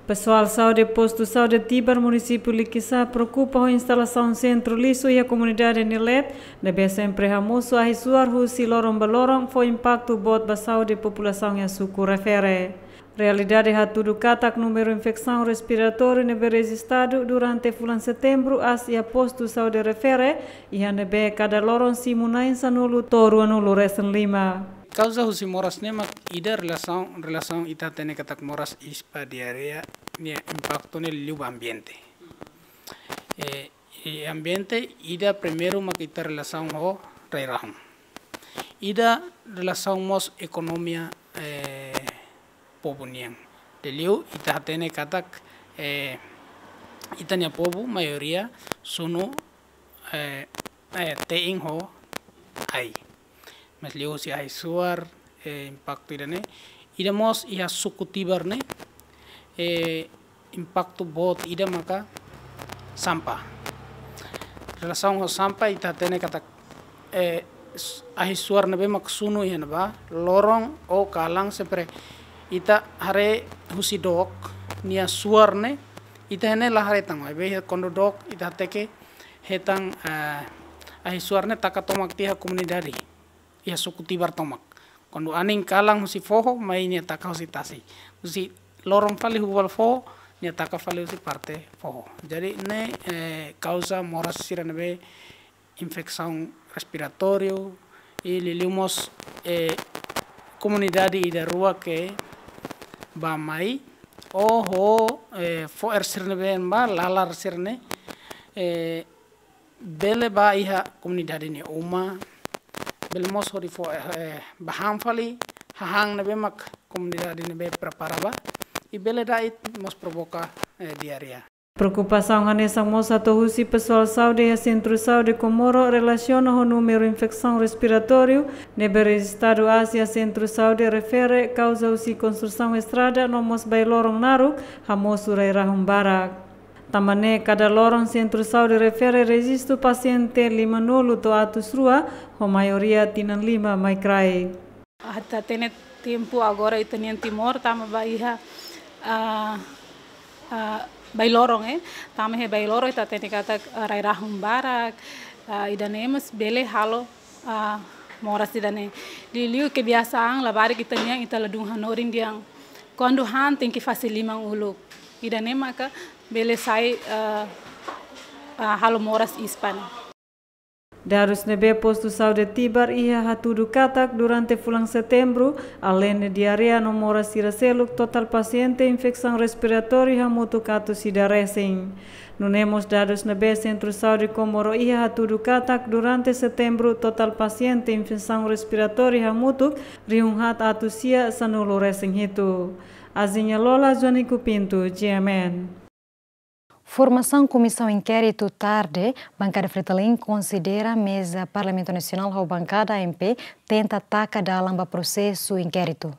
Speaker 11: Pessoal saúde posto saúde Tibar, município Liquiçá, preocupa com a instalação centro liso e a comunidade Nilet, deve sempre ramoso a risuar husi lorong balorong foi impacto bot ba saúde população e suku refere. Realidade hatudu katak número infecção respiratório nebe registrado durante bulan setembro as ia posto saúde refere e nebe cada lorong simunain sanulu toru anulu resen 5.
Speaker 18: Causa husi moras nema ida relação ita tene katak moras ispa diarrea ni impacto ne liu ambiente. Ambiente ida primeiro makita relação ho rairahum. Ida relação mos economia povo niang. De liu ita tene katak ita nia povo maioria sunu teing ho ai. Mas liu si ai suar impacto ida ne ida mos ia suku Tibar ne impacto bot ida maka sampah relação ho sampah ita tene kata ai suar ne be mak sunu ia ba lorong o kalang sempre ita hare husi dok nia suar ne ita ne la hare tang be kondo dok ita teke hetang ai suar ne takatomak tia komunidade ia suku Tibar tomak. Quando aning kalang husi foho, mai ni ataka husi tasi. Husi lorong fali huwal foho, ni ataka fali husi parte foho. Jadi ne causa moras siranebe infecção respiratório e liliumos comunidade ida rua que ba mai ho fo sirnebe ba lalar sirne bele ba iha comunidade ni uma belmos hori fo baham fali hahang nebe mak comunidade nebe preparaba e bele dait mos provoca diarrea.
Speaker 11: Preocupação nessa moça tohusi pessoal saúde e centro saúde Comoro relaciona o número infecção respiratório nebe registrado Ásia centro saúde refere causa usi construção estrada no mos bailorong naru hamosu rairahum barak. Tamane cada lorong centro saúde refere registro paciente 5 to atus rua, a maioria tinan 5 mai crai.
Speaker 12: Até tem tempo agora e tem Timor, tama baiha bailorong tama he bailorong ita tem kata rairahum barak, idanemas bele halo moras idane. Liliu kebiasaan labari kita niang ita ladung hanorin diang. Quando han tem que fazer limang uluk. Idane maka bele sai halo moras hispana.
Speaker 11: Dados nebe posto saúde Tibar ia hatudu katak durante bulan setembro, além de diarrea no moras siraseluk total paciente infecção respiratória hamutu kato sidaresing. Nunemos dados nebe centro saúde Comoro ia hatudu katak durante setembro total paciente infecção respiratória hamutu riunhat atusia sanulo resing hitu. Azinha Lola Jonico Pinto, GMN.
Speaker 1: Formação Comissão Inquérito tarde, bancada Fretilin considera a mesa Parlamento Nacional ou bancada MP tenta atacar da lamba processo inquérito.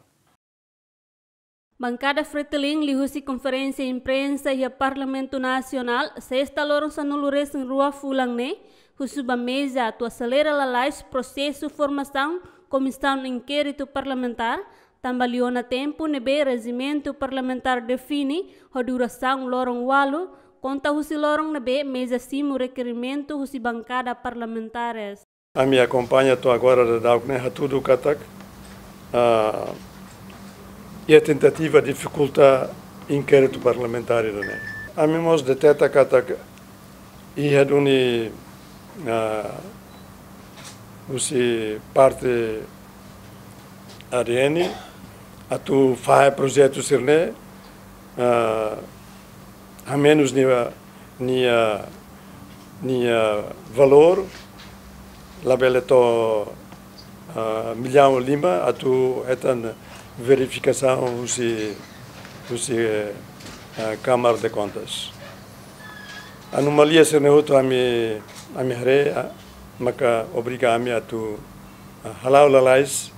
Speaker 13: Bancada Fretilin lihusi conferência imprensa e a Parlamento Nacional se instalaram sanulures em rua Fulangne, husuba mesa tu acelera la lais processo formação Comissão Inquérito Parlamentar. Tambaliona tempo nebe regimento parlamentar define a duração lorong walu conta husi lorong nebe mesa simu requerimento husi bancada parlamentares.
Speaker 24: A minha acompanha tô agora da Daukne hatudu katak e a tentativa dificulta inquérito parlamentar né. A mimos deteta katak ia duni usi parte ADN atu faz projeto sirne a menos nia valor labele to milhão lima atu etan verificação usi Câmara de Contas. Anomalia sirne hutu ami hare maka obriga ami atu halau lalais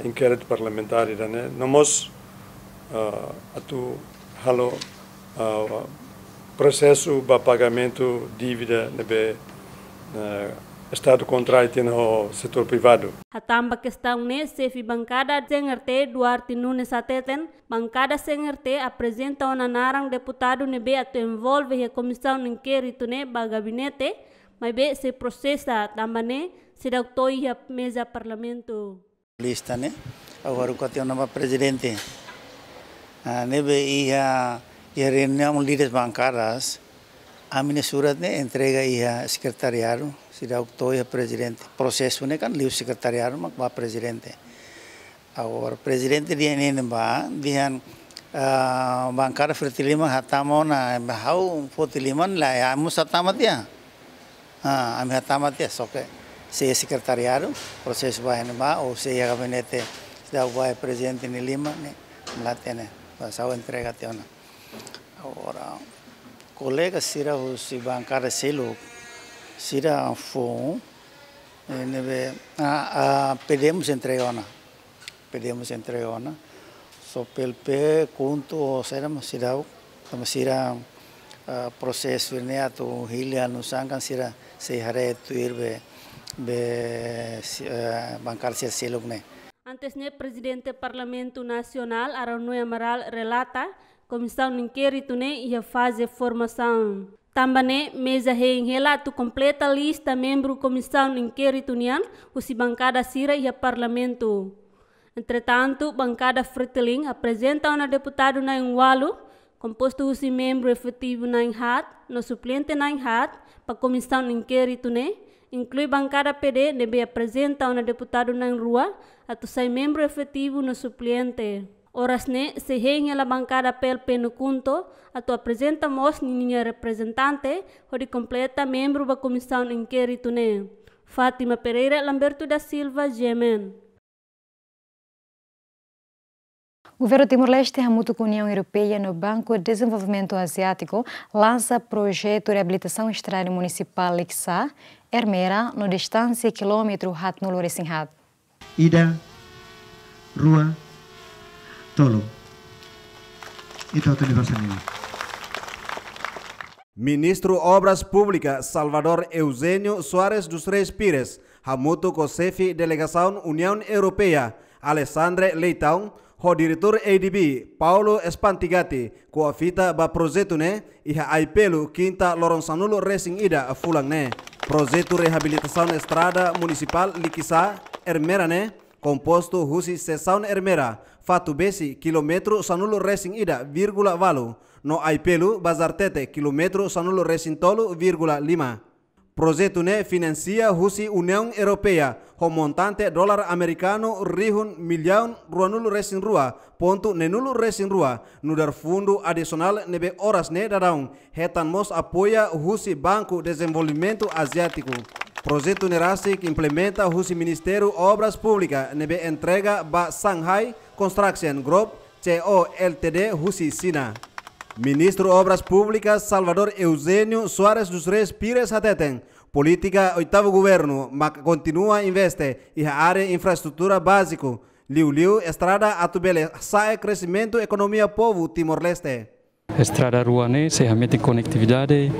Speaker 24: inquérito parlamentar irane nomos atu halo processo para pagamento dívida nebe Estado contrato no setor privado.
Speaker 13: Hatamba questão ne sefi bancada CNRT Duarte Nunes Ateten, bancada CNRT apresenta uma narang deputado nebe atu envolve a comissão de inquérito ne ba gabinete, mas be se processa também se doctoi a mesa parlamento.
Speaker 2: Lista ne, agora o que nama presidente, nebe ia reunião líderes bancárias, a minha surat ne entrega ia secretariado. Sida octoy presidente processo ne kan liu secretariado mak ba presidente agora presidente dia ne ba dihan bancada fertilima hatamona hau fertiliman la ya musatamat ya ami hatamat ya soke se secretariado processo ba ne ba ou se gabinete sida ba presidente ne lima ne latene pasau entrega teona agora colega sira si bancada selo Sira fom, nebe pedimos entregona, so pelpe conto será masirau, masira processo ne atu hilia nusangan sira se hare tuir be bancário se selugne.
Speaker 13: Antes ne presidente Parlamento Nacional Araunoe Amaral relata comissão de inquérito ne ia fazer formação. Também mesa reenhela tu completa lista membro comissão de inquérito nian usi bancada sira e parlamento. Entretanto, bancada Fretilin apresenta uma deputado na Inwalu, composto usi membro efetivo na Inhat, no suplente na Inhat, para comissão de inquérito ne, inclui bancada PD deve apresenta uma deputado na Rua, atu sai membro efetivo no suplente. Horas ne se reenhela bancada PLP no Cunto, atu apresenta mos ninha representante, hori completa membro da comissão de inquérito ne. Fátima Pereira, Lamberto da Silva, Gemen.
Speaker 1: O governo Timor-Leste, junto com a União Europeia no Banco de Desenvolvimento Asiático, lança projeto de reabilitação estrada municipal Lixa, Ermera, no distância quilômetro Hatnulu Resinhat.
Speaker 14: Ida, Rua, Tolo. Itu universalnya.
Speaker 15: Ministro Obras Públicas Salvador Eusênio Soares dos Reis Pires, junto com o chefe delegação União Europeia Alessandre Leitão, o diretor ADB Paulo Espantigati, com a fita ba projeto ne e a apelo quinta Loronsanulo Racing Ida a fulang ne. Projeto reabilitação estrada municipal Lixa Ermera ne, composto husi seção Ermera, fatu besi kilometro sanulo Racing Ida, vírgula valu, no apelo bazar tete kilometro sanulo Racing Tolo, vírgula 5. Projeto ne financia husi União Europeia, com montante dólar americano rihun milhão ruanulo Racing Rua, ponto nenulo Racing Rua, no dar fundo adicional nebe horas ne dadão, hetan mos apoia husi Banco de Desenvolvimento Asiático. Projeto nerasi que implementa husi Ministério Obras Públicas nebe entrega ba Shanghai Construction Group, CO Ltd husi Sina. Ministro Obras Públicas Salvador Eusênio Soares dos Reis Pires Hateten, política oitavo governo, mas continua a investir em a área infraestrutura básico, liu estrada atubele sai crescimento economia povo Timor-Leste.
Speaker 16: Estrada rua ne se realmente conectividade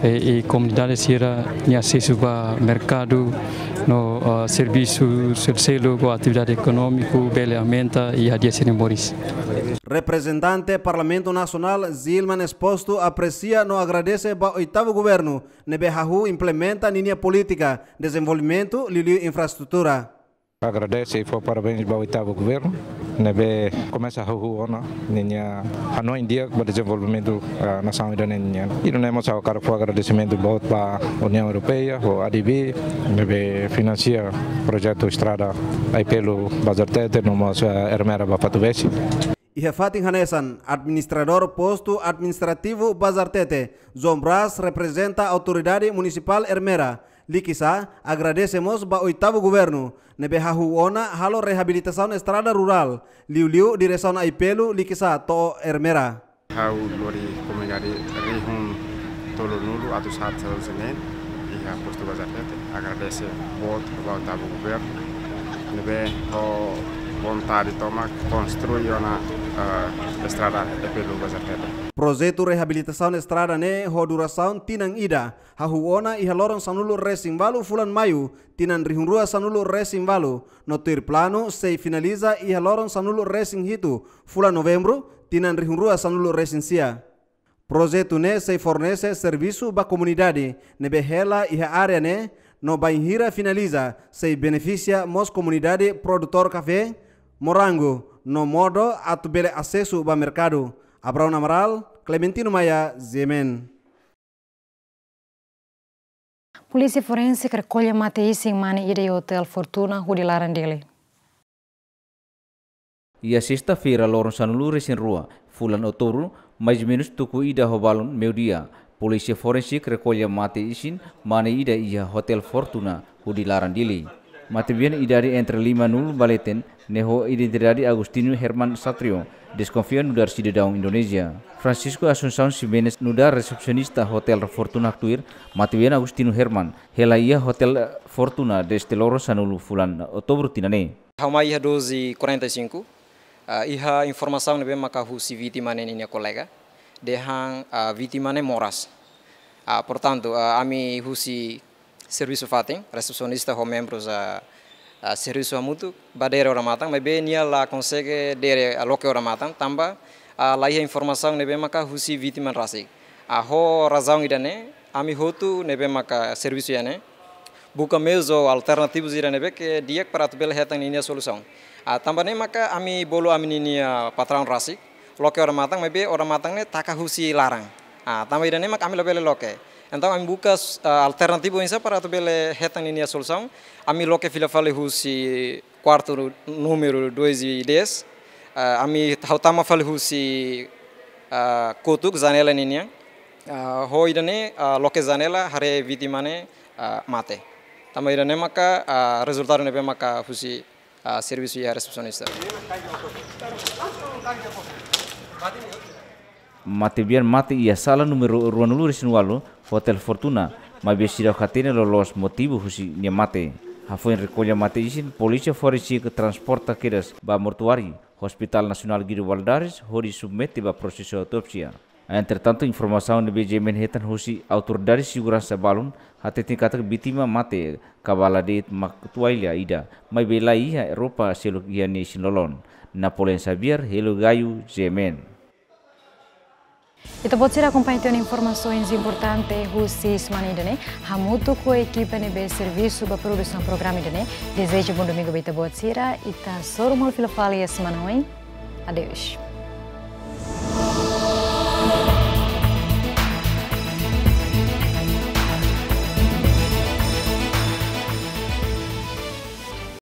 Speaker 16: e comunidade sira tem acesso para mercado no serviço social com atividade econômica bele aumenta e a dia se moris.
Speaker 15: Representante Parlamento Nacional Zilman Exposto aprecia no agradece para o oitavo governo nebe hahu implementa linha política desenvolvimento liu infraestrutura.
Speaker 17: Agradeço e for parabéns para o oitavo governo. Nebe começa a rua ninha Hanoi India para o desenvolvimento da nação iraniana. E não temos o cara for agradecimento para a União Europeia, o ADB, nebe financia o projeto estrada aí pelo Bazar Tete no nosso Ermera Bapatuvesi.
Speaker 15: E Fatin Hanesan, administrador posto administrativo Bazar Tete, João Brás representa a autoridade municipal Ermera. Likisa, agradecemos ao oitavo governo, nebe hahuona halo reabilitação estrada rural, liu direção Aipelu, Likisa to Ermera.
Speaker 21: Hau lori comunidade rihun tolo nulu atau saat Senin, ia posto Bazar Tete, agradece muito ao oitavo governo, nebe ho vontade toma construir uma estrada pelo Bazar Tete.
Speaker 15: Projeto reabilitação estrada ne ho duração tinang ida hahuona e halorong sanulu racing valu fulan mayu tinan rihunrua sanulu racing valu notir plano se finaliza e halorong sanulu racing hitu fulan novembro tinan rihunrua sanulu racing sia. Projeto ne se fornece serviço ba comunidade ne behela e área ne no bainhira finaliza se beneficia mos comunidade produtor café morango no modo atubele acesso ba mercado. Abraão Amaral, Clementino Maia, Zemen.
Speaker 1: Polícia Forense recolhe Mateis em Mane Ida e Hotel Fortuna, Rudi Larandele.
Speaker 22: E a sexta-feira, Lawrence Sanulu recém rua, fulan outubro, mais ou menos tuku ida hobalon meu dia. Polícia Forense recolhe Mateis em Mane Ida e Hotel Fortuna, Rudi Larandele. Matebian idari entre 5 baleten, neho identidade Agustino Herman Satrio, desconfia nudar cidadão Indonesia. Francisco Assunção Simenes nudar recepcionista Hotel Fortuna Actuir, Matebian Agustino Herman, helaia Hotel Fortuna deste Loro Sanulu fulan outubro tinane.
Speaker 23: Hamai 12:45, iha informação nebe makahu si vítima nenia colega, dehang vítima ne moras. Portanto, ami husi serviço fatem, recepcionista ou membros a serviço mútuo, badere orang matang, mas bem nia lá consegue dere a local orang matang, tamba a lá informação nebe maka husi vítima rasik. A ho razão idane, ami hotu nebe maka serviço yane, buka mezo alternativos idane be que dia para tu bela hetang ninia solução. A tamba ne maka ami bolo ami ninia patrão rasik, local orang matang, mas bem orang matang ne taka husi larang. A tamba idane maka ami lebele local. Então, kami buka alternativo isso para tu bele hetang ini a solução. Ami loke fila fale husi quarto número 2 e 10. Ami hautama fale husi kotuk zanela ninya. Hoi dane loke zanela hare vítima ne mate. Tama idane maka resultado nebe maka husi serviço e recepcionista.
Speaker 22: Mate biar mate ia sala número ruanulu resinualo Hotel Fortuna, mas besira catene lolos motivo husi nia mate. Hafoin recolha mate isin polícia forense que transporta quedas ba mortuário, Hospital Nacional Guido Valadares, hori submete ba processo autopsia. Entretanto, informação de BJMN hetan husi autoridade segurança balun hate tingkata vítima mate kabala de maktuaila ida, mas bela ia Eropa selo ia nation lolon. Napoleon Xavier, Helo Gaio, GMN.
Speaker 1: Itu pode ser acompanhando informações importantes Russi Smanidane, hamuto com a equipe NB Serviço para produção programa Idane. Desejo bom domingo bem pode ser e tá só uma fila fala semana ruim. Adeus.